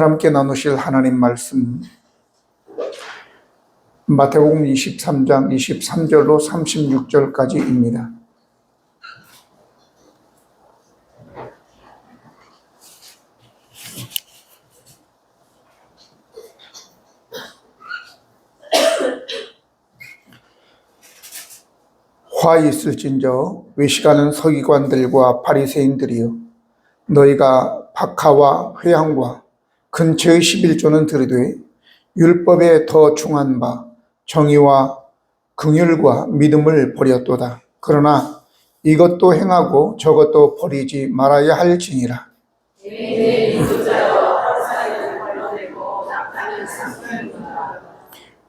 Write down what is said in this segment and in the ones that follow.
오늘 함께 나누실 하나님 말씀 마태복음 23장 23절로 36절까지입니다. 화 있을진저 외식하는 서기관들과 바리새인들이여, 너희가 박하와 회향과 근처의 11조는 들으되 율법에 더 중한 바 정의와 긍휼과 믿음을 버렸도다. 그러나 이것도 행하고 저것도 버리지 말아야 할지니라.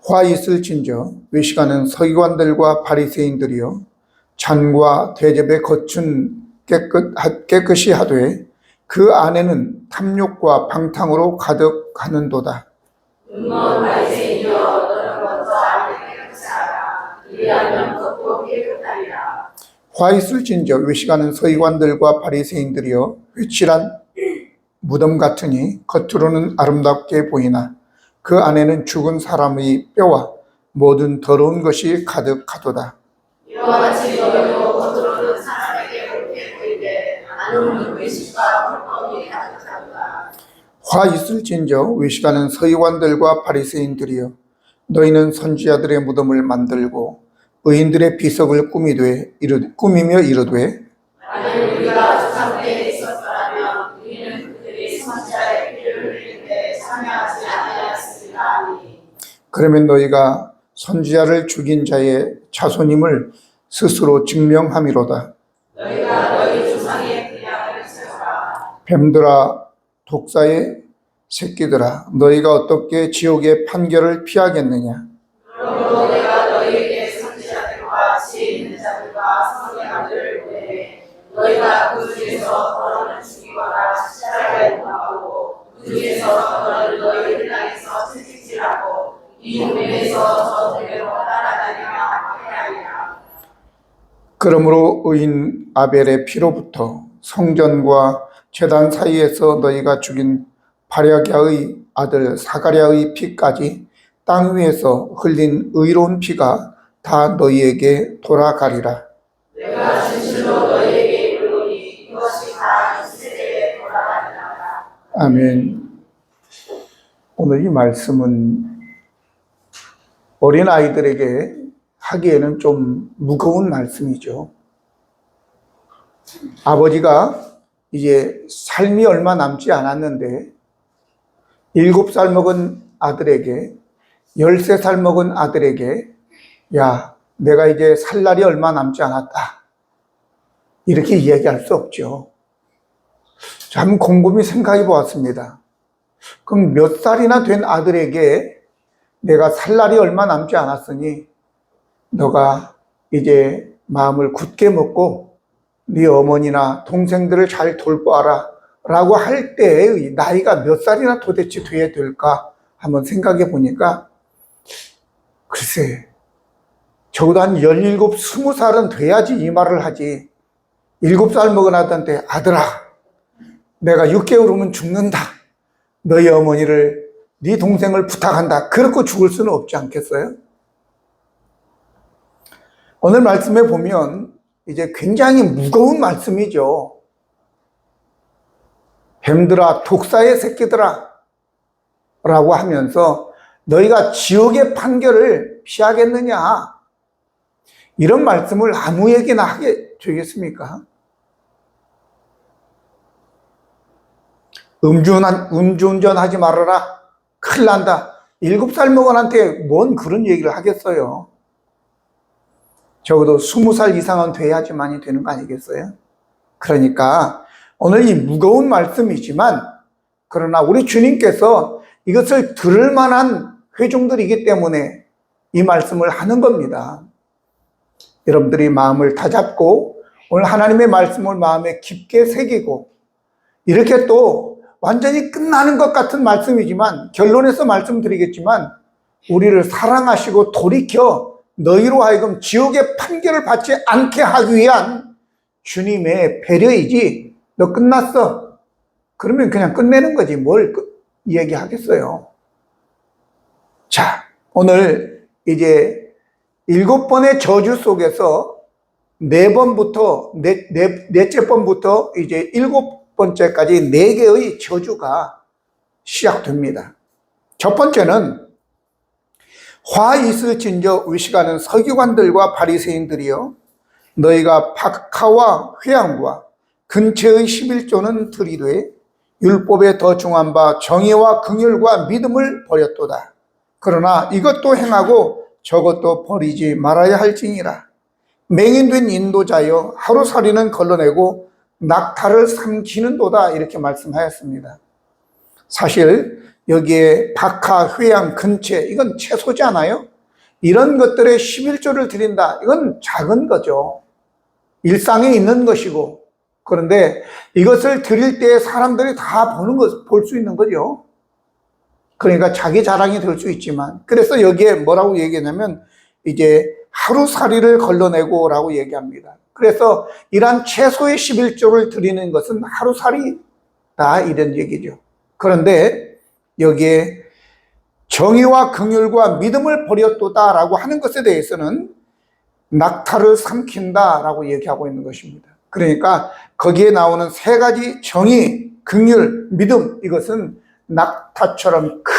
화 있을진저 외식하는 서기관들과 바리새인들이여, 잔과 대접에 겉은 깨끗이 하되 그 안에는 탐욕과 방탕으로 가득하는도다. 바리새인이여, 너는 먼저 안을 깨끗이 하라. 이리하면 겉도 깨끗하리라. 화 있을진저 외식하는 서기관들과 바리새인들이여, 회칠한 무덤 같으니 겉으로는 아름답게 보이나 그 안에는 죽은 사람의 뼈와 모든 더러운 것이 가득하도다. 이와 같이 너희도 겉으로는 사람에게 옳게 보이되 안으로는 외식과 불법이 가득하도다. 화 있을진저 외식하는 서기관들과 바리새인들이여, 너희는 선지자들의 무덤을 만들고 의인들의 비석을 꾸미며 이르되 만일 우리가 조상 때에 있었더라면 우리는 그들이 선지자의 피를 흘릴 때 참여하지 아니하였으리라 하니, 그러면 너희가 선지자를 죽인 자의 자손임을 스스로 증명함이로다. 너희가 너희 조상의 분향을 세우라. 뱀들아, 독사의 새끼들아, 너희가 어떻게 지옥의 판결을 피하겠느냐? 그러므로 내가 너희에게 선지자들과 지혜 있는 자들과 선지자들을 보내 너희가 그 중에서 더러는 죽이거나 십자가에 못 박고 그 중에서 더러는 너희를 땅에서 채찍질하고 이 동네에서 저 동네로 따라다니며 학대하리라. 그러므로 의인 아벨의 피로부터 성전과 제단 사이에서 너희가 죽인 바랴기야의 아들 사가랴의 피까지 땅 위에서 흘린 의로운 피가 다 너희에게 돌아가리라. 내가 진실로 너희에게 이르노니 이것이 다 이 세대에 돌아가리라. 아멘. 오늘 이 말씀은 어린 아이들에게 하기에는 좀 무거운 말씀이죠. 아버지가 이제 삶이 얼마 남지 않았는데 7살 먹은 아들에게, 13살 먹은 아들에게, 야, 내가 이제 살 날이 얼마 남지 않았다, 이렇게 이야기할 수 없죠. 참 곰곰이 생각해 보았습니다. 그럼 몇 살이나 된 아들에게 내가 살 날이 얼마 남지 않았으니 너가 이제 마음을 굳게 먹고 네 어머니나 동생들을 잘 돌보아라 라고 할 때의 나이가 몇 살이나 도대체 돼야 될까 한번 생각해 보니까, 글쎄, 적어도 한 17, 20살은 돼야지 이 말을 하지. 7살 먹은 아들한테 아들아, 내가 6개월 후면 죽는다, 너희 어머니를, 네 동생을 부탁한다, 그렇고 죽을 수는 없지 않겠어요? 오늘 말씀에 보면 이제 굉장히 무거운 말씀이죠. 뱀들아, 독사의 새끼들아 라고 하면서 너희가 지옥의 판결을 피하겠느냐, 이런 말씀을 아무에게나 하게 되겠습니까? 음주운전하지 말아라, 큰일 난다, 7살 먹은한테 뭔 그런 얘기를 하겠어요? 적어도 20살 이상은 돼야지만이 되는 거 아니겠어요? 그러니까 오늘 이 무거운 말씀이지만, 그러나 우리 주님께서 이것을 들을 만한 회중들이기 때문에 이 말씀을 하는 겁니다. 여러분들이 마음을 다잡고 오늘 하나님의 말씀을 마음에 깊게 새기고, 이렇게 또 완전히 끝나는 것 같은 말씀이지만, 결론에서 말씀드리겠지만, 우리를 사랑하시고 돌이켜 너희로 하여금 지옥의 판결을 받지 않게 하기 위한 주님의 배려이지, 너 끝났어 그러면 그냥 끝내는 거지, 뭘 얘기하겠어요? 자, 오늘 이제 7번의 저주 속에서 넷째 번부터 이제 7번째까지 4개의 저주가 시작됩니다. 첫 번째는 화 있을진저 의식하는 서기관들과 바리새인들이여, 너희가 박하와 회양과 근체의 11조는 들이되 율법에 더 중한 바 정의와 긍휼과 믿음을 버렸도다. 그러나 이것도 행하고 저것도 버리지 말아야 할지니라. 맹인된 인도자여, 하루살이는 걸러내고 낙타를 삼키는도다. 이렇게 말씀하였습니다. 사실 여기에 박하, 회양, 근체, 이건 채소잖아요. 이런 것들의 11조를 드린다. 이건 작은 거죠. 일상에 있는 것이고, 그런데 이것을 드릴 때 사람들이 다 볼 수 있는 거죠. 그러니까 자기 자랑이 될 수 있지만, 그래서 여기에 뭐라고 얘기하냐면 이제 하루살이를 걸러내고라고 얘기합니다. 그래서 이러한 채소의 11조를 드리는 것은 하루살이다, 이런 얘기죠. 그런데 여기에 정의와 긍휼과 믿음을 버렸도다라고 하는 것에 대해서는 낙타를 삼킨다라고 얘기하고 있는 것입니다. 그러니까 거기에 나오는 3가지 정의, 긍휼, 믿음, 이것은 낙타처럼 큰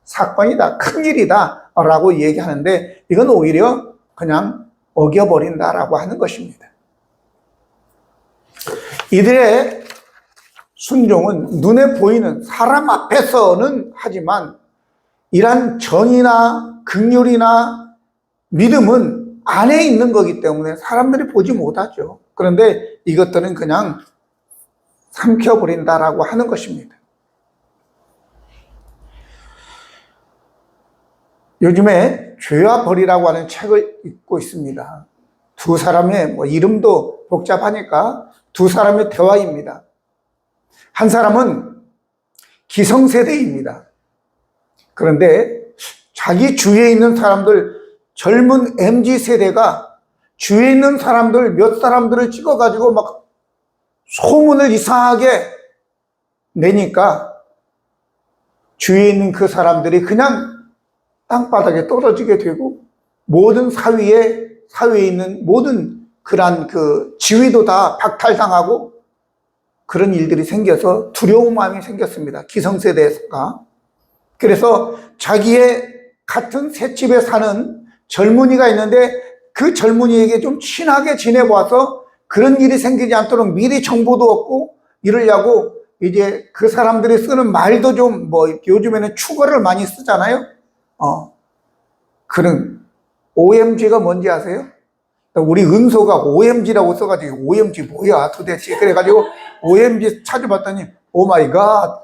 사건이다, 큰 일이다 라고 얘기하는데, 이건 오히려 그냥 어겨버린다라고 하는 것입니다. 이들의 순종은 눈에 보이는 사람 앞에서는 하지만 이러한 정의나 긍휼이나 믿음은 안에 있는 거기 때문에 사람들이 보지 못하죠. 그런데 이것들은 그냥 삼켜버린다라고 하는 것입니다. 요즘에 죄와 벌이라고 하는 책을 읽고 있습니다. 두 사람의 이름도 복잡하니까 두 사람의 대화입니다. 한 사람은 기성세대입니다. 그런데 자기 주위에 있는 사람들, 젊은 MZ세대가 주위에 있는 사람들 몇 사람들을 찍어가지고 막 소문을 이상하게 내니까 주위에 있는 그 사람들이 그냥 땅바닥에 떨어지게 되고, 모든 사회에 있는 모든 그런 그 지위도 다 박탈당하고 그런 일들이 생겨서 두려운 마음이 생겼습니다. 기성세대가. 그래서 자기의 같은 셋집에 사는 젊은이가 있는데 그 젊은이에게 좀 친하게 지내봐서 그런 일이 생기지 않도록 미리 정보도 얻고 이러려고 이제 그 사람들이 쓰는 말도 좀 요즘에는 축어를 많이 쓰잖아요. 그런 OMG가 뭔지 아세요? 우리 은소가 OMG라고 써가지고 OMG 뭐야 도대체, 그래가지고 OMG 찾아봤더니 오마이갓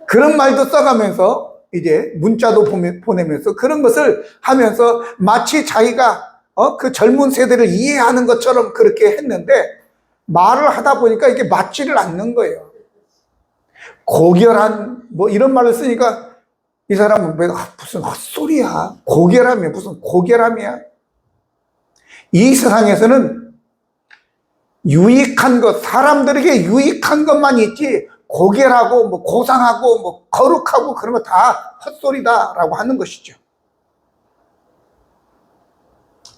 그런 말도 써가면서 이제 문자도 보내면서 그런 것을 하면서 마치 자기가 그 젊은 세대를 이해하는 것처럼 그렇게 했는데, 말을 하다 보니까 이게 맞지를 않는 거예요. 고결한 이런 말을 쓰니까 이 사람은 무슨 헛소리야, 고결함이 무슨 고결함이야. 이 세상에서는 유익한 것, 사람들에게 유익한 것만 있지 고결하고 고상하고 거룩하고 그런 거 다 헛소리다라고 하는 것이죠.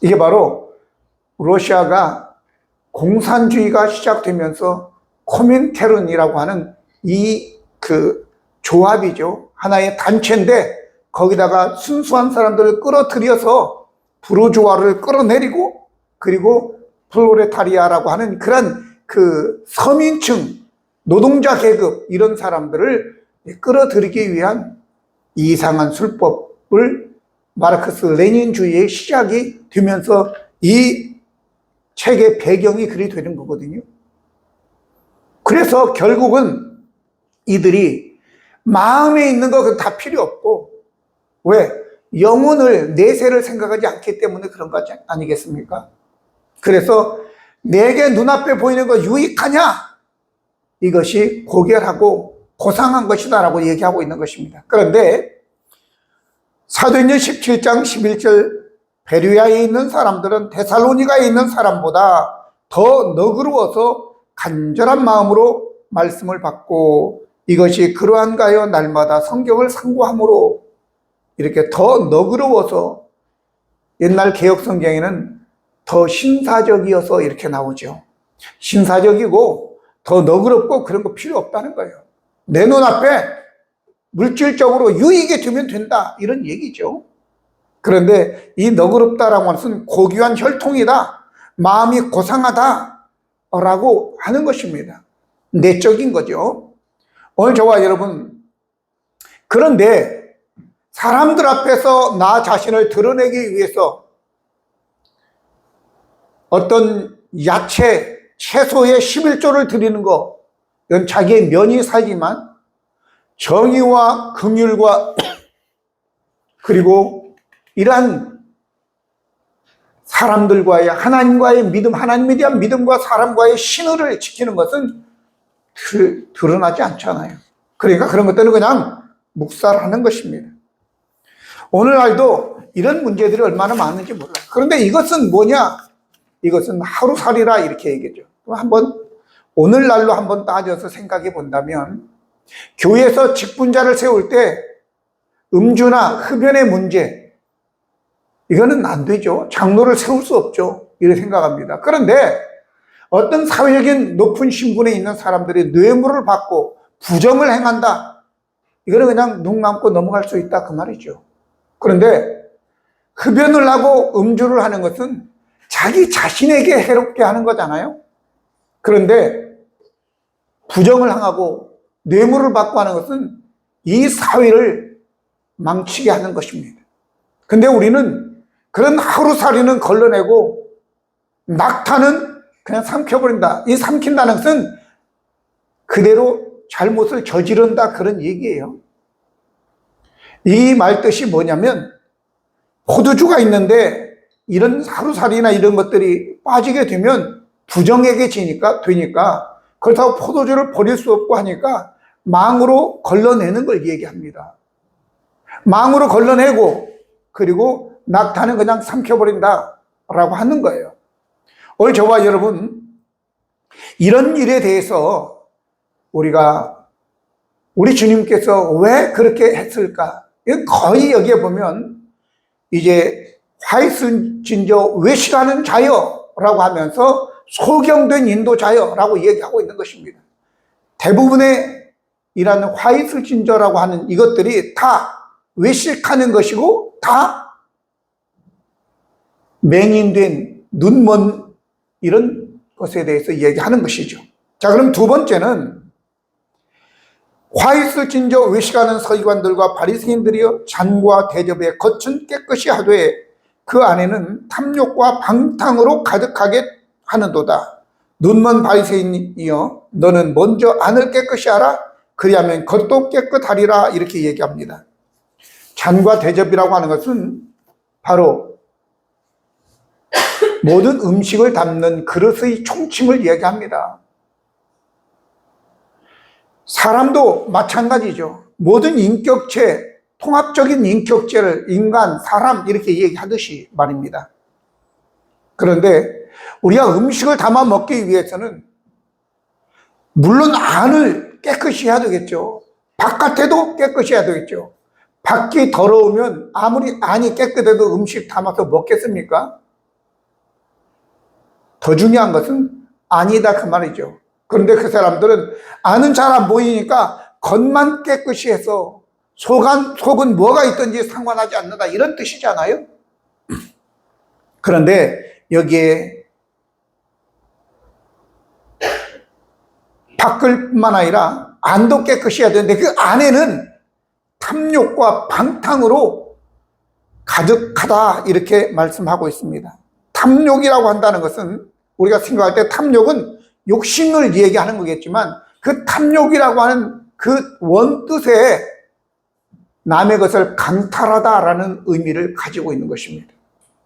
이게 바로 러시아가 공산주의가 시작되면서 코민테른이라고 하는 이 조합이죠. 하나의 단체인데 거기다가 순수한 사람들을 끌어들여서 부르주아를 끌어내리고, 그리고 플로레타리아라고 하는 그런 서민층, 노동자 계급, 이런 사람들을 끌어들이기 위한 이상한 술법을 마르크스 레닌주의의 시작이 되면서 이 책의 배경이 그리 되는 거거든요. 그래서 결국은 이들이 마음에 있는 거 다 필요 없고, 왜? 영혼을, 내세를 생각하지 않기 때문에 그런 거 아니겠습니까? 그래서 내게 눈앞에 보이는 거 유익하냐? 이것이 고결하고 고상한 것이다 라고 얘기하고 있는 것입니다. 그런데 사도행전 17장 11절, 베르야에 있는 사람들은 데살로니가에 있는 사람보다 더 너그러워서 간절한 마음으로 말씀을 받고 이것이 그러한가요? 날마다 성경을 상고함으로 이렇게 더 너그러워서 옛날 개혁 성경에는 더 신사적이어서 이렇게 나오죠. 신사적이고 더 너그럽고 그런 거 필요 없다는 거예요. 내 눈앞에 물질적으로 유익이 되면 된다 이런 얘기죠. 그런데 이 너그럽다라고 하는 것은 고귀한 혈통이다, 마음이 고상하다 라고 하는 것입니다. 내적인 거죠. 오늘 저와 여러분, 그런데 사람들 앞에서 나 자신을 드러내기 위해서 어떤 야채, 채소의 11조를 드리는 거, 이건 자기의 면이사지만 정의와 긍휼과 그리고 이러한 사람들과의 하나님과의 믿음, 하나님에 대한 믿음과 사람과의 신의를 지키는 것은 드러나지 않잖아요. 그러니까 그런 것들은 그냥 묵살하는 것입니다. 오늘날도 이런 문제들이 얼마나 많은지 몰라요. 그런데 이것은 뭐냐? 이것은 하루살이라 이렇게 얘기죠. 한번 오늘날로 한번 따져서 생각해 본다면, 교회에서 직분자를 세울 때 음주나 흡연의 문제, 이거는 안 되죠. 장로를 세울 수 없죠. 이렇게 생각합니다. 그런데 어떤 사회적인 높은 신분에 있는 사람들이 뇌물을 받고 부정을 행한다, 이거는 그냥 눈 감고 넘어갈 수 있다 그 말이죠. 그런데 흡연을 하고 음주를 하는 것은 자기 자신에게 해롭게 하는 거잖아요. 그런데 부정을 행하고 뇌물을 받고 하는 것은 이 사회를 망치게 하는 것입니다. 근데 우리는 그런 하루살이는 걸러내고 낙타는 그냥 삼켜버린다. 이 삼킨다는 것은 그대로 잘못을 저지른다 그런 얘기예요. 이 말 뜻이 뭐냐면, 포도주가 있는데 이런 하루살이나 이런 것들이 빠지게 되면 부정에게 되니까 그렇다고 포도주를 버릴 수 없고 하니까 망으로 걸러내는 걸 얘기합니다. 망으로 걸러내고 그리고 낙타는 그냥 삼켜버린다 라고 하는 거예요. 오늘 저와 여러분, 이런 일에 대해서 우리 주님께서 왜 그렇게 했을까? 거의 여기에 보면 이제 화이트 진저 외식하는 자여라고 하면서 소경된 인도자여라고 얘기하고 있는 것입니다. 대부분의 이런 화이트 진저라고 하는 이것들이 다 외식하는 것이고 다 맹인된 눈먼 이런 것에 대해서 얘기하는 것이죠. 자, 그럼 두 번째는 화이트 진저 외식하는 서기관들과 바리새인들이여 잔과 대접에 겉은 깨끗이 하되 그 안에는 탐욕과 방탕으로 가득하게 하는도다. 눈먼 바리새인이여 너는 먼저 안을 깨끗이 하라. 그리하면 겉도 깨끗하리라. 이렇게 얘기합니다. 잔과 대접이라고 하는 것은 바로 모든 음식을 담는 그릇의 총칭을 얘기합니다. 사람도 마찬가지죠. 모든 인격체, 통합적인 인격체를 인간, 사람 이렇게 얘기하듯이 말입니다. 그런데 우리가 음식을 담아 먹기 위해서는 물론 안을 깨끗이 해야 되겠죠. 바깥에도 깨끗이 해야 되겠죠. 밖이 더러우면 아무리 안이 깨끗해도 음식 담아서 먹겠습니까? 더 중요한 것은 아니다 그 말이죠. 그런데 그 사람들은 안은 잘 안 보이니까 겉만 깨끗이 해서 속은 뭐가 있든지 상관하지 않는다 이런 뜻이잖아요. 그런데 여기에 밖을뿐만 아니라 안도 깨끗이 해야 되는데 그 안에는 탐욕과 방탕으로 가득하다 이렇게 말씀하고 있습니다. 탐욕이라고 한다는 것은 우리가 생각할 때 탐욕은 욕심을 얘기하는 거겠지만 그 탐욕이라고 하는 그 원뜻에 남의 것을 강탈하다라는 의미를 가지고 있는 것입니다.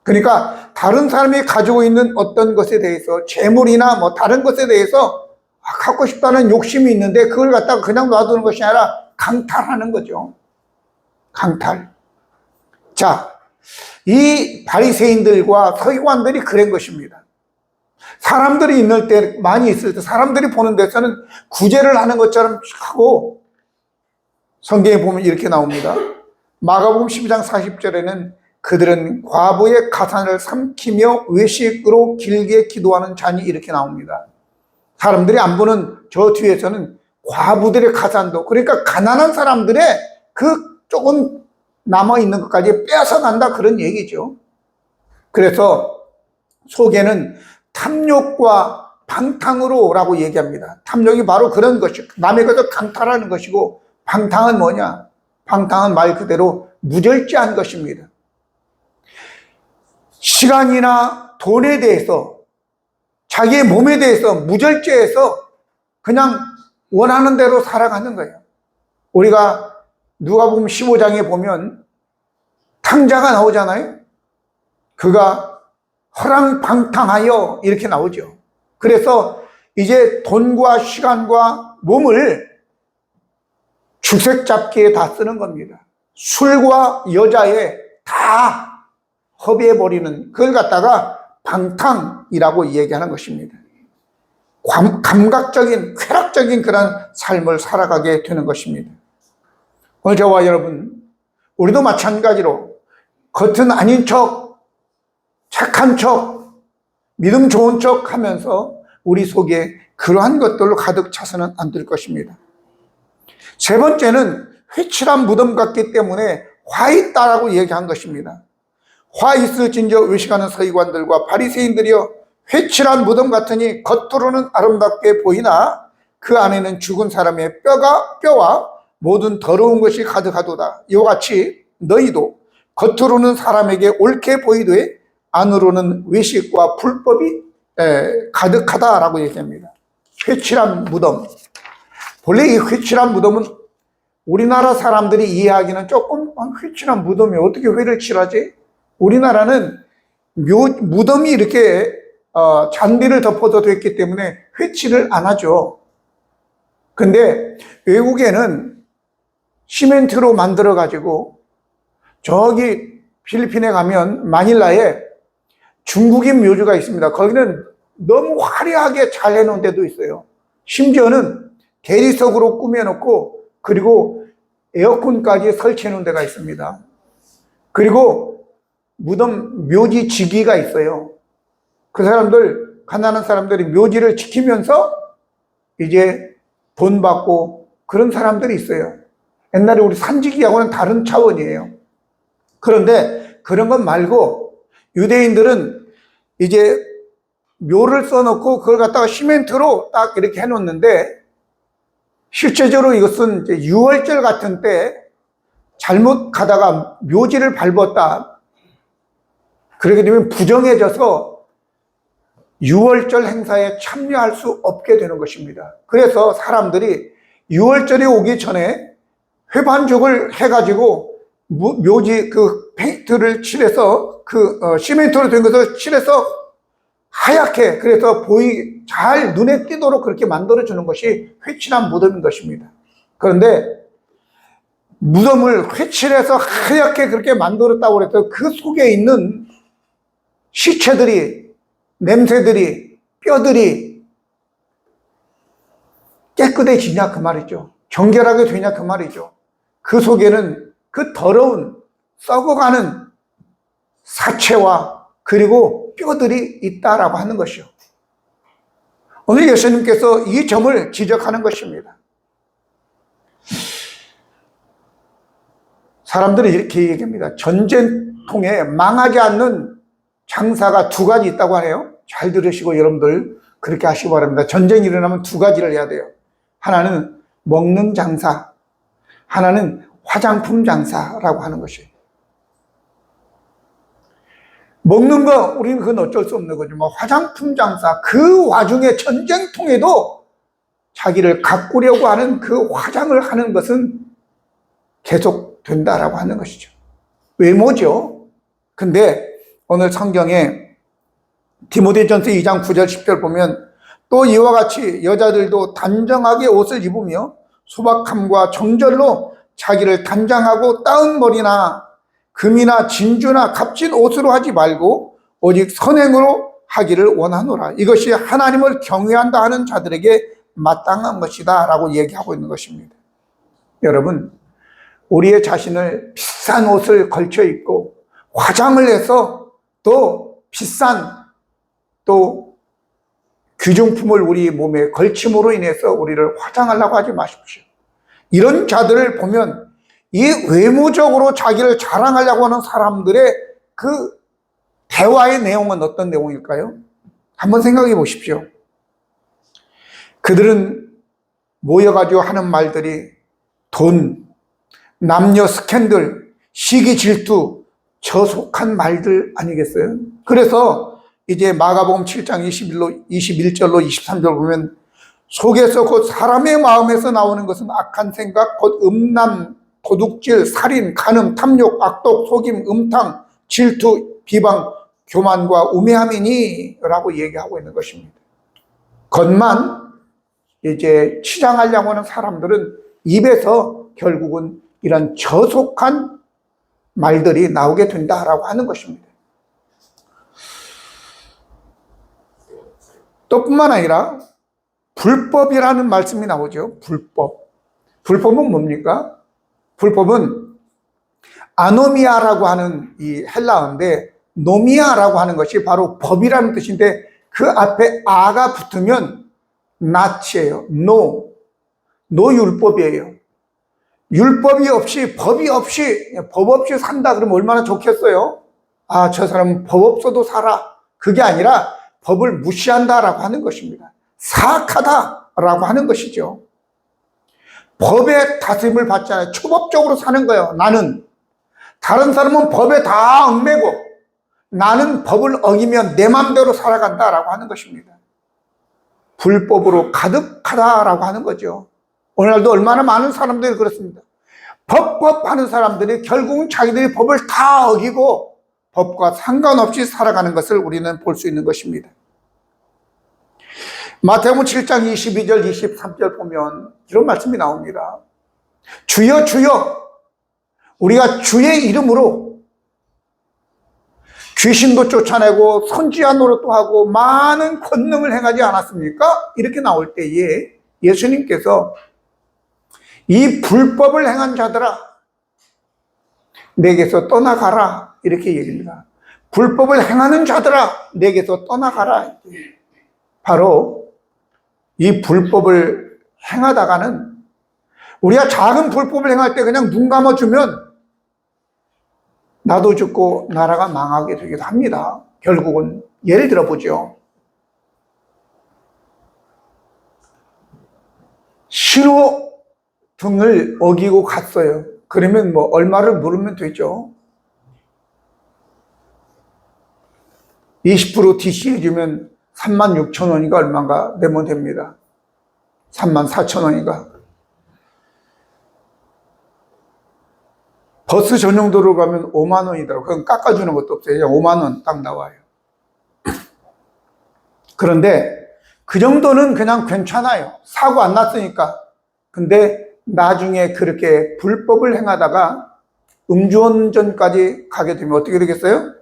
그러니까 다른 사람이 가지고 있는 어떤 것에 대해서 재물이나 뭐 다른 것에 대해서 갖고 싶다는 욕심이 있는데 그걸 갖다가 그냥 놔두는 것이 아니라 강탈하는 거죠. 강탈. 자, 이 바리새인들과 서기관들이 그런 것입니다. 사람들이 있을 때, 많이 있을 때 사람들이 보는 데서는 구제를 하는 것처럼 하고 성경에 보면 이렇게 나옵니다. 마가복음 12장 40절에는 그들은 과부의 가산을 삼키며 외식으로 길게 기도하는 자니 이렇게 나옵니다. 사람들이 안 보는 저 뒤에서는 과부들의 가산도, 그러니까 가난한 사람들의 그 조금 남아있는 것까지 뺏어간다, 그런 얘기죠. 그래서 속에는 탐욕과 방탕으로 라고 얘기합니다. 탐욕이 바로 그런 것이, 남의 것을 강탈하는 것이고, 방탕은 뭐냐? 방탕은 말 그대로 무절제한 것입니다. 시간이나 돈에 대해서, 자기의 몸에 대해서 무절제해서 그냥 원하는 대로 살아가는 거예요. 우리가 누가복음 15장에 보면 탕자가 나오잖아요. 그가 허랑방탕하여 이렇게 나오죠. 그래서 이제 돈과 시간과 몸을 주색잡기에 다 쓰는 겁니다. 술과 여자에 다 허비해버리는, 그걸 갖다가 방탕이라고 얘기하는 것입니다. 감각적인, 쾌락적인 그런 삶을 살아가게 되는 것입니다. 오늘 저와 여러분, 우리도 마찬가지로 겉은 아닌 척, 착한 척, 믿음 좋은 척 하면서 우리 속에 그러한 것들로 가득 차서는 안 될 것입니다. 세 번째는 회칠한 무덤 같기 때문에 화 있다라고 얘기한 것입니다. 화 있을진저 외식하는 서기관들과 바리새인들이여, 회칠한 무덤 같으니 겉으로는 아름답게 보이나 그 안에는 죽은 사람의 뼈와 모든 더러운 것이 가득하도다. 이와 같이 너희도 겉으로는 사람에게 옳게 보이되 안으로는 외식과 불법이 가득하다라고 얘기합니다. 회칠한 무덤. 본래 이 회칠한 무덤은 우리나라 사람들이 이해하기는 조금, 회칠한 무덤이 어떻게 회를 칠하지? 우리나라는 무덤이 이렇게 잔디를 덮어서 됐기 때문에 회칠을 안 하죠. 근데 외국에는 시멘트로 만들어 가지고, 저기 필리핀에 가면 마닐라에 중국인 묘지가 있습니다. 거기는 너무 화려하게 잘 해놓은 데도 있어요. 심지어는 대리석으로 꾸며놓고, 그리고 에어컨까지 설치해 놓은 데가 있습니다. 그리고 무덤 묘지 지기가 있어요. 그 사람들, 가난한 사람들이 묘지를 지키면서 이제 돈 받고 그런 사람들이 있어요. 옛날에 우리 산지기하고는 다른 차원이에요. 그런데 그런 것 말고 유대인들은 이제 묘를 써놓고 그걸 갖다가 시멘트로 딱 이렇게 해놓는데, 실제적으로 이것은 이제 유월절 같은 때 잘못 가다가 묘지를 밟았다, 그렇게 되면 부정해져서 유월절 행사에 참여할 수 없게 되는 것입니다. 그래서 사람들이 유월절이 오기 전에 회반죽을 해가지고 묘지 그 페인트를 칠해서, 시멘트로 된 것을 칠해서 하얗게, 그래서 잘 눈에 띄도록 그렇게 만들어주는 것이 회칠한 무덤인 것입니다. 그런데 무덤을 회칠해서 하얗게 그렇게 만들었다고 해서 그 속에 있는 시체들이, 냄새들이, 뼈들이 깨끗해지냐 그 말이죠. 정결하게 되냐 그 말이죠. 그 속에는 그 더러운 썩어가는 사체와 그리고 뼈들이 있다라고 하는 것이요. 오늘 예수님께서 이 점을 지적하는 것입니다. 사람들이 이렇게 얘기합니다. 전쟁통에 망하지 않는 장사가 두 가지 있다고 하네요. 잘 들으시고 여러분들 그렇게 하시기 바랍니다. 전쟁이 일어나면 두 가지를 해야 돼요. 하나는 먹는 장사, 하나는 화장품 장사라고 하는 것이에요. 먹는 거 우리는 그건 어쩔 수 없는 거죠. 화장품 장사, 그 와중에 전쟁통에도 자기를 가꾸려고 하는 그 화장을 하는 것은 계속 된다라고 하는 것이죠. 외모죠. 근데 오늘 성경에 디모데전서 2장 9절 10절 보면, 또 이와 같이 여자들도 단정하게 옷을 입으며 소박함과 정절로 자기를 단장하고 따은 머리나 금이나 진주나 값진 옷으로 하지 말고 오직 선행으로 하기를 원하노라. 이것이 하나님을 경외한다 하는 자들에게 마땅한 것이다 라고 얘기하고 있는 것입니다. 여러분, 우리의 자신을 비싼 옷을 걸쳐 입고 화장을 해서 또 비싼 또 귀중품을 우리 몸에 걸침으로 인해서 우리를 화장하려고 하지 마십시오. 이런 자들을 보면 이 외모적으로 자기를 자랑하려고 하는 사람들의 그 대화의 내용은 어떤 내용일까요? 한번 생각해 보십시오. 그들은 모여가지고 하는 말들이 돈, 남녀 스캔들, 시기 질투, 저속한 말들 아니겠어요? 그래서 이제 마가복음 7장 21절로 23절 보면 속에서 곧 사람의 마음에서 나오는 것은 악한 생각, 곧 음란, 도둑질, 살인, 간음, 탐욕, 악독, 속임, 음탕, 질투, 비방, 교만과 우매함이니 라고 얘기하고 있는 것입니다. 겉만 이제 치장하려고 하는 사람들은 입에서 결국은 이런 저속한 말들이 나오게 된다라고 하는 것입니다. 또 뿐만 아니라 불법이라는 말씀이 나오죠. 불법. 불법은 뭡니까? 불법은 아노미아라고 하는 이 헬라어인데 노미아라고 하는 것이 바로 법이라는 뜻인데 그 앞에 아가 붙으면 나치예요. 노율법이에요. 율법이 없이 법이 없이 법 없이 산다 그러면 얼마나 좋겠어요? 아, 저 사람은 법 없어도 살아. 그게 아니라 법을 무시한다라고 하는 것입니다. 사악하다라고 하는 것이죠. 법의 다스림을 받잖아요. 초법적으로 사는 거예요. 나는. 다른 사람은 법에 다 얽매고 나는 법을 어기면 내 맘대로 살아간다라고 하는 것입니다. 불법으로 가득하다라고 하는 거죠. 오늘날도 얼마나 많은 사람들이 그렇습니다. 법 하는 사람들이 결국은 자기들이 법을 다 어기고 법과 상관없이 살아가는 것을 우리는 볼 수 있는 것입니다. 마태복음 7장 22절 23절 보면 이런 말씀이 나옵니다. 주여 주여 우리가 주의 이름으로 귀신도 쫓아내고 선지자 노릇도 하고 많은 권능을 행하지 않았습니까? 이렇게 나올 때에 예수님께서 이 불법을 행한 자들아 내게서 떠나가라 이렇게 얘기합니다. 불법을 행하는 자들아 내게서 떠나가라. 바로 이 불법을 행하다가는 우리가 작은 불법을 행할 때 그냥 눈 감아주면 나도 죽고 나라가 망하게 되기도 합니다. 결국은 예를 들어보죠. 신호등을 어기고 갔어요. 그러면 뭐 얼마를 물으면 되죠. 20% DC해 주면 36,000원인가 얼마인가 내면 됩니다. 34,000원인가. 버스 전용도로 가면 5만 원이더라고요. 그건 깎아주는 것도 없어요. 그냥 5만 원 딱 나와요. 그런데 그 정도는 그냥 괜찮아요. 사고 안 났으니까. 근데 나중에 그렇게 불법을 행하다가 음주운전까지 가게 되면 어떻게 되겠어요?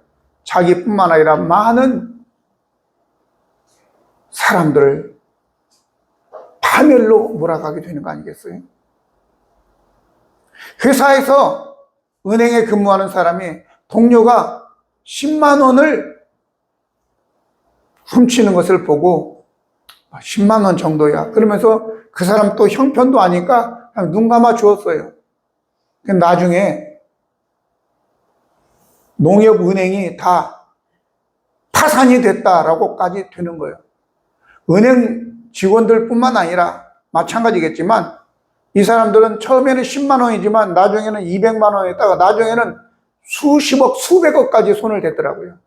자기뿐만 아니라 많은 사람들을 파멸로 몰아가게 되는 거 아니겠어요? 회사에서 은행에 근무하는 사람이 동료가 10만 원을 훔치는 것을 보고 10만 원 정도야. 그러면서 그 사람 또 형편도 아니까 그냥 눈 감아 주었어요. 나중에 농협은행이 다 파산이 됐다라고까지 되는 거예요. 은행 직원들 뿐만 아니라 마찬가지겠지만 이 사람들은 처음에는 10만 원이지만 나중에는 200만 원에다가 나중에는 수십억, 수백억까지 손을 댔더라고요.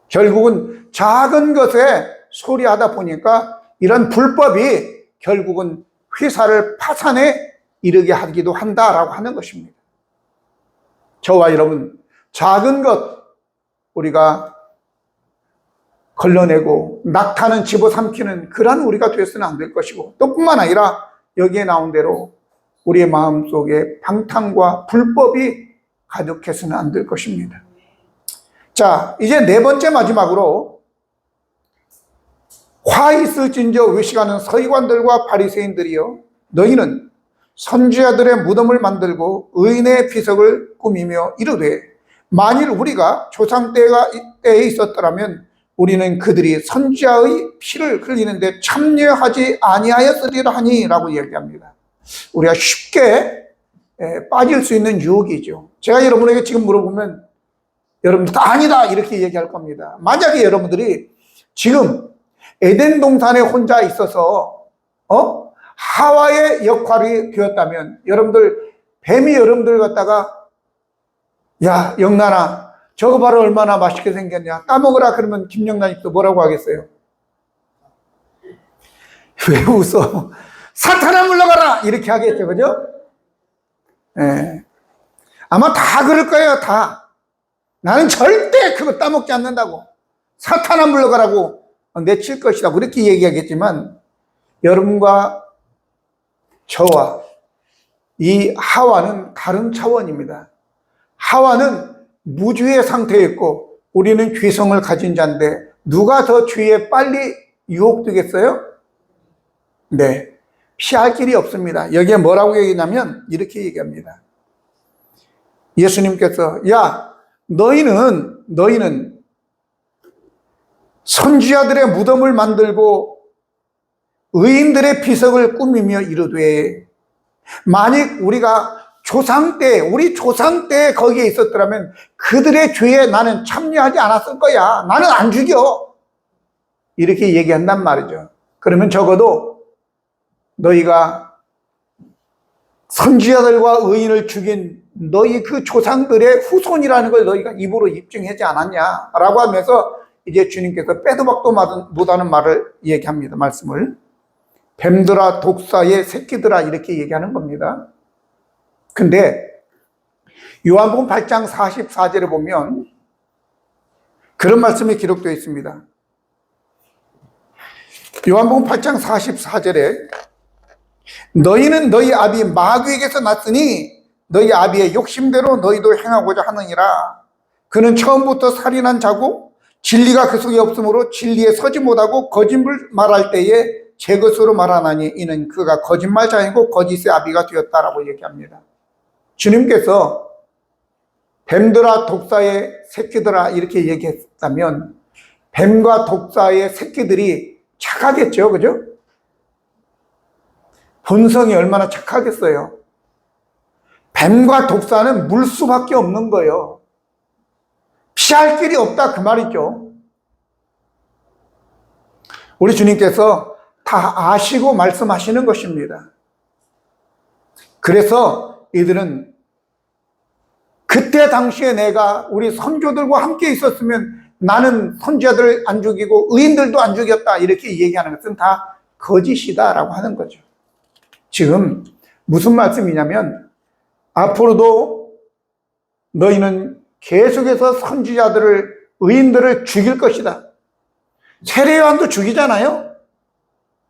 결국은 작은 것에 소리하다 보니까 이런 불법이 결국은 회사를 파산에 이르게 하기도 한다라고 하는 것입니다. 저와 여러분, 작은 것 우리가 걸러내고 낙타는 집어삼키는 그런 우리가 되어서는 안 될 것이고 또 뿐만 아니라 여기에 나온 대로 우리의 마음속에 방탕과 불법이 가득해서는 안 될 것입니다. 자, 이제 네 번째 마지막으로 화 있을진저 외식하는 서기관들과 바리새인들이여 너희는 선지자들의 무덤을 만들고 의인의 비석을 꾸미며 이르되 만일 우리가 조상 때에 있었더라면 우리는 그들이 선지자의 피를 흘리는데 참여하지 아니하였으리라 하니 라고 얘기합니다. 우리가 쉽게 빠질 수 있는 유혹이죠. 제가 여러분에게 지금 물어보면 여러분들 다 아니다 이렇게 얘기할 겁니다. 만약에 여러분들이 지금 에덴 동산에 혼자 있어서 하와의 역할이 되었다면 여러분들 뱀이 여러분들 갖다가 야 영란아 저거 봐라 얼마나 맛있게 생겼냐 따먹으라 그러면 김영란이 또 뭐라고 하겠어요? 왜 웃어? 사탄아 물러가라 이렇게 하겠죠, 그죠? 예. 아마 다 그럴 거예요. 다 나는 절대 그거 따먹지 않는다고 사탄아 물러가라고 내칠 것이다 그렇게 얘기하겠지만 여러분과 저와 이 하와는 다른 차원입니다. 하와는 무주의 상태에 있고 우리는 죄성을 가진 자인데 누가 더 죄에 빨리 유혹되겠어요? 네, 피할 길이 없습니다. 여기에 뭐라고 얘기냐면 이렇게 얘기합니다. 예수님께서 야 너희는 선지자들의 무덤을 만들고 의인들의 비석을 꾸미며 이르되 만약 우리가 우리 조상 때 거기에 있었더라면 그들의 죄에 나는 참여하지 않았을 거야. 나는 안 죽여. 이렇게 얘기한단 말이죠. 그러면 적어도 너희가 선지자들과 의인을 죽인 너희 그 조상들의 후손이라는 걸 너희가 입으로 입증하지 않았냐 라고 하면서 이제 주님께서 빼도 박도 못하는 말을 얘기합니다. 말씀을 뱀들아 독사의 새끼들아 이렇게 얘기하는 겁니다. 근데 요한복음 8장 44절에 보면 그런 말씀이 기록되어 있습니다. 요한복음 8장 44절에 너희는 너희 아비 마귀에게서 났으니 너희 아비의 욕심대로 너희도 행하고자 하느니라. 그는 처음부터 살인한 자고 진리가 그 속에 없으므로 진리에 서지 못하고 거짓말 말할 때에 제 것으로 말하나니 이는 그가 거짓말자이고 거짓의 아비가 되었다라고 얘기합니다. 주님께서 뱀들아 독사의 새끼들아 이렇게 얘기했다면 뱀과 독사의 새끼들이 착하겠죠, 그죠? 본성이 얼마나 착하겠어요. 뱀과 독사는 물수밖에 없는 거예요. 피할 길이 없다 그 말이죠. 우리 주님께서 다 아시고 말씀하시는 것입니다. 그래서 이들은 그때 당시에 내가 우리 선조들과 함께 있었으면 나는 선지자들을 안 죽이고 의인들도 안 죽였다 이렇게 얘기하는 것은 다 거짓이다 라고 하는 거죠. 지금 무슨 말씀이냐면 앞으로도 너희는 계속해서 선지자들을 의인들을 죽일 것이다. 세례요한도 죽이잖아요.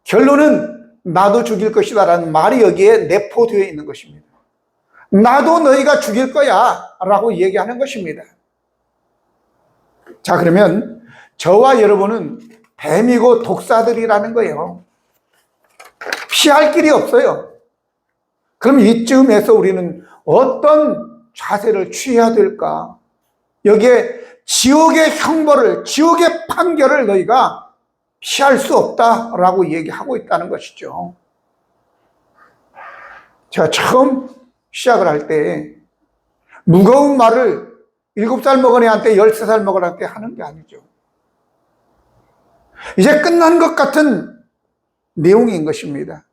결론은 나도 죽일 것이다 라는 말이 여기에 내포되어 있는 것입니다. 나도 너희가 죽일 거야 라고 얘기하는 것입니다. 자, 그러면 저와 여러분은 뱀이고 독사들이라는 거예요. 피할 길이 없어요. 그럼 이쯤에서 우리는 어떤 자세를 취해야 될까? 여기에 지옥의 형벌을, 지옥의 판결을 너희가 피할 수 없다라고 얘기하고 있다는 것이죠. 제가 처음 시작을 할 때 무거운 말을 7살 먹은 애한테 13살 먹은 애한테 하는 게 아니죠. 이제 끝난 것 같은 내용인 것입니다.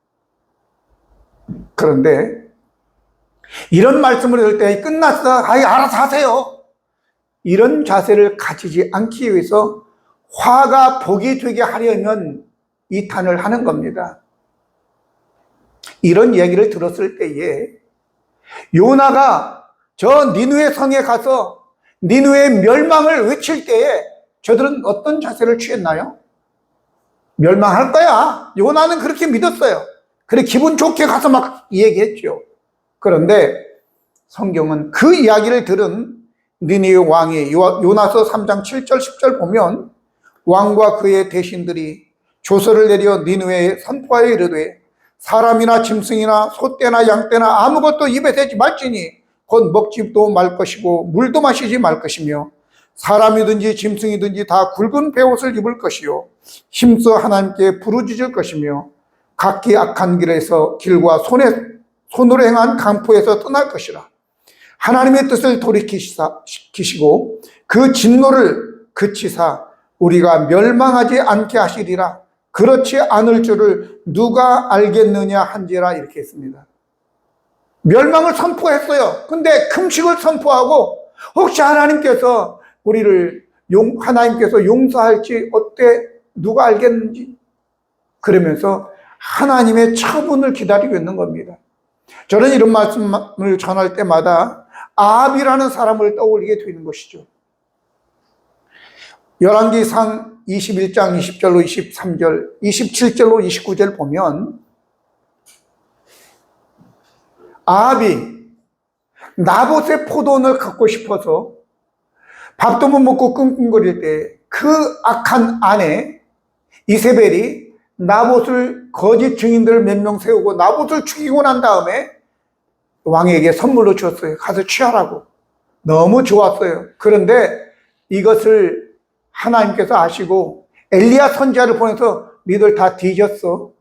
그런데 이런 말씀을 들을 때 끝났어. 알아서 하세요. 이런 자세를 가지지 않기 위해서 화가 복이 되게 하려면 이 탄을 하는 겁니다. 이런 얘기를 들었을 때에 요나가 저 니느웨 성에 가서 니느웨의 멸망을 외칠 때에 저들은 어떤 자세를 취했나요? 멸망할 거야. 요나는 그렇게 믿었어요. 그래 기분 좋게 가서 막 얘기했죠. 그런데 성경은 그 이야기를 들은 니느웨 왕이 요나서 3장 7절 10절 보면 왕과 그의 대신들이 조서를 내려 니느웨에 선포하여 이르되 사람이나 짐승이나 소떼나 양떼나 아무것도 입에 대지 말지니 곧 먹지도 말 것이고 물도 마시지 말 것이며 사람이든지 짐승이든지 다 굵은 베옷을 입을 것이요 힘써 하나님께 부르짖을 것이며 각기 악한 길에서 길과 손으로 행한 강포에서 떠날 것이라. 하나님의 뜻을 돌이키시고 그 진노를 그치사 우리가 멸망하지 않게 하시리라. 그렇지 않을 줄을 누가 알겠느냐 한지라. 이렇게 했습니다. 멸망을 선포했어요. 근데 금식을 선포하고 혹시 하나님께서 우리를 하나님께서 용서할지 어때 누가 알겠는지 그러면서 하나님의 처분을 기다리고 있는 겁니다. 저는 이런 말씀을 전할 때마다 아합이라는 사람을 떠올리게 되는 것이죠. 열왕기상 21장 20절로 23절, 27절로 29절 보면 아합이 나봇의 포도원을 갖고 싶어서 밥도 못 먹고 끙끙거릴 때 그 악한 아내 이세벨이 나봇을 거짓 증인들을 몇 명 세우고 나봇을 죽이고 난 다음에 왕에게 선물로 줬어요. 가서 취하라고. 너무 좋았어요. 그런데 이것을 하나님께서 아시고 엘리야 선지자를 보내서 니들 다 뒤졌어.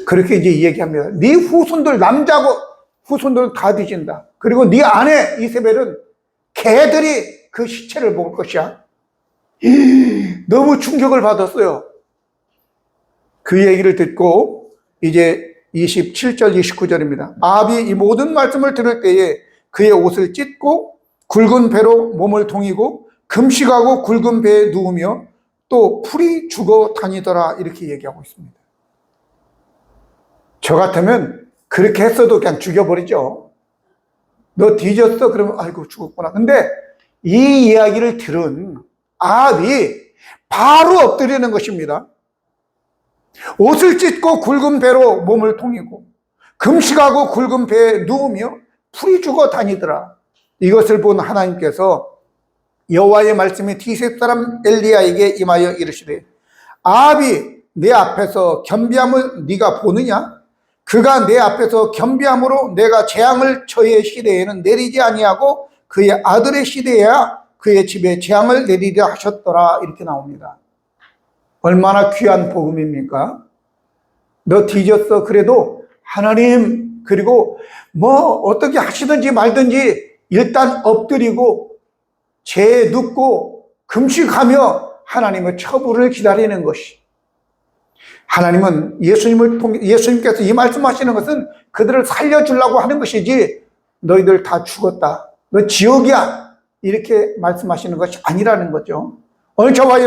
그렇게 이제 얘기합니다. 네 후손들, 남자고 후손들은 다 뒤진다. 그리고 네 아내 이세벨은 개들이 그 시체를 먹을 것이야. 너무 충격을 받았어요. 그 얘기를 듣고 이제 27절 29절입니다. 아합이 이 모든 말씀을 들을 때에 그의 옷을 찢고 굵은 배로 몸을 동이고 금식하고 굵은 배에 누우며 또 풀이 죽어 다니더라. 이렇게 얘기하고 있습니다. 저 같으면 그렇게 했어도 그냥 죽여버리죠. 너 뒤졌어? 그러면 아이고 죽었구나. 근데 이 이야기를 들은 아합이 바로 엎드리는 것입니다. 옷을 찢고 굵은 배로 몸을 통이고 금식하고 굵은 배에 누우며 풀이 죽어 다니더라. 이것을 본 하나님께서 여호와의 말씀이 디셉 사람 엘리야에게 임하여 이르시되 아합이 내 앞에서 겸비함을 네가 보느냐? 그가 내 앞에서 겸비함으로 내가 재앙을 저의 시대에는 내리지 아니하고 그의 아들의 시대에야 그의 집에 재앙을 내리려 하셨더라. 이렇게 나옵니다. 얼마나 귀한 복음입니까? 너 뒤졌어. 그래도 하나님, 그리고 뭐 어떻게 하시든지 말든지 일단 엎드리고 죄에 눕고 금식하며 하나님의 처분을 기다리는 것이. 하나님은 예수님께서 이 말씀하시는 것은 그들을 살려주려고 하는 것이지 너희들 다 죽었다. 너 지옥이야. 이렇게 말씀하시는 것이 아니라는 거죠. 오늘 저와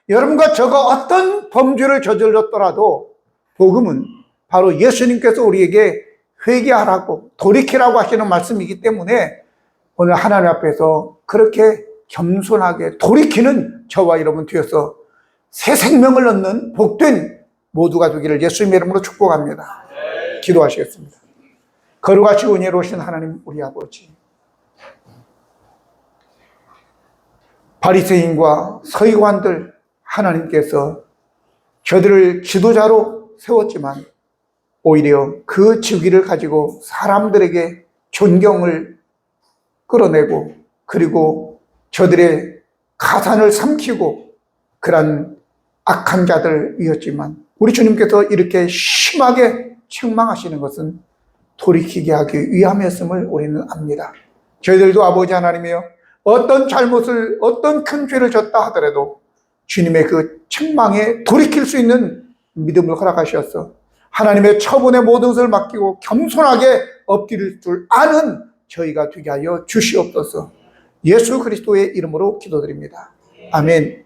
여러분과 저가 어떤 범죄를 저질렀더라도 복음은 바로 예수님께서 우리에게 회개하라고 돌이키라고 하시는 말씀이기 때문에 오늘 하나님 앞에서 그렇게 겸손하게 돌이키는 저와 여러분 되어서 새 생명을 얻는 복된 모두가 되기를 예수님의 이름으로 축복합니다. 기도하시겠습니다. 거룩하시고 은혜로우신 하나님 우리 아버지, 바리새인과 서기관들 하나님께서 저들을 지도자로 세웠지만 오히려 그 직위를 가지고 사람들에게 존경을 끌어내고 그리고 저들의 가산을 삼키고 그런 악한 자들이었지만 우리 주님께서 이렇게 심하게 책망하시는 것은 돌이키게 하기 위함이었음을 우리는 압니다. 저희들도 아버지 하나님이여 어떤 잘못을 어떤 큰 죄를 졌다 하더라도 주님의 그 책망에 돌이킬 수 있는 믿음을 허락하셔서 하나님의 처분의 모든 것을 맡기고 겸손하게 엎드릴 줄 아는 저희가 되게 하여 주시옵소서. 예수 그리스도의 이름으로 기도드립니다. 아멘.